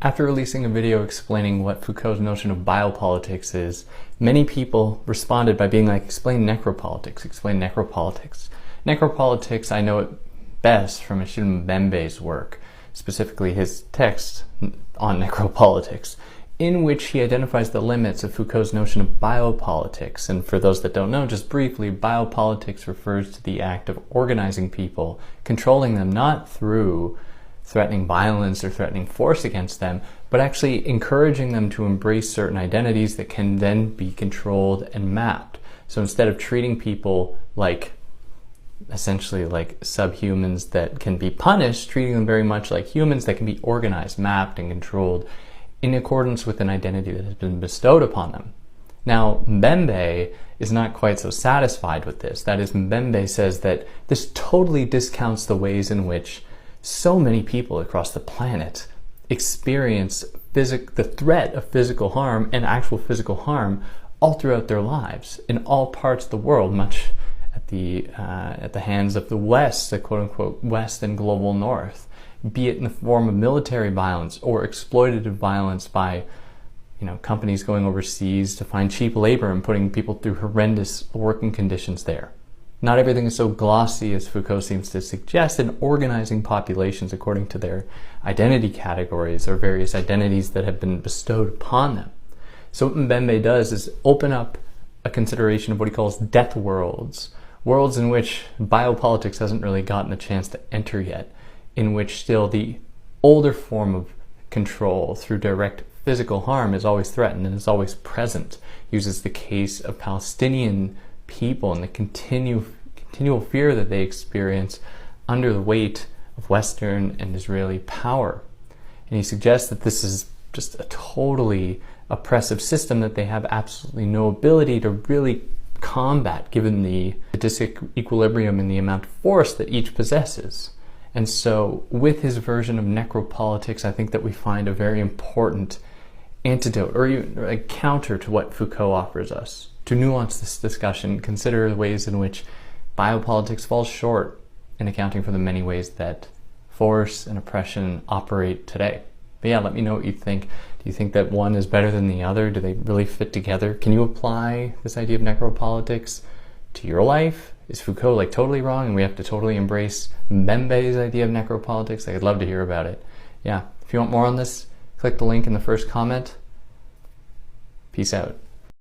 After releasing a video explaining what Foucault's notion of biopolitics is, many people responded by being like, explain necropolitics, explain necropolitics. Necropolitics, I know it best from Achille Mbembe's work, specifically his text on necropolitics, in which he identifies the limits of Foucault's notion of biopolitics. And for those that don't know, just briefly, biopolitics refers to the act of organizing people, controlling them not through threatening violence or threatening force against them, but actually encouraging them to embrace certain identities that can then be controlled and mapped. So instead of treating people like, essentially like subhumans that can be punished, treating them very much like humans that can be organized, mapped, and controlled in accordance with an identity that has been bestowed upon them. Now, Mbembe is not quite so satisfied with this. That is, Mbembe says that this totally discounts the ways in which so many people across the planet experience the threat of physical harm and actual physical harm all throughout their lives in all parts of the world, much at the hands of the West, the quote-unquote West and global North, be it in the form of military violence or exploitative violence by companies going overseas to find cheap labor and putting people through horrendous working conditions there. Not everything is so glossy as Foucault seems to suggest in organizing populations according to their identity categories or various identities that have been bestowed upon them. So what Mbembe does is open up a consideration of what he calls death worlds, worlds in which biopolitics hasn't really gotten a chance to enter yet, in which still the older form of control through direct physical harm is always threatened and is always present. He uses the case of Palestinian people and the continual fear that they experience under the weight of Western and Israeli power. And he suggests that this is just a totally oppressive system that they have absolutely no ability to really combat, given the disequilibrium in the amount of force that each possesses. And so with his version of necropolitics, I think that we find a very important antidote, or even a counter to what Foucault offers us. To nuance this discussion, consider the ways in which biopolitics falls short in accounting for the many ways that force and oppression operate today. But yeah, let me know what you think. Do you think that one is better than the other? Do they really fit together? Can you apply this idea of necropolitics to your life? Is Foucault totally wrong and we have to totally embrace Mbembe's idea of necropolitics? I'd love to hear about it. Yeah, if you want more on this, click the link in the first comment. Peace out.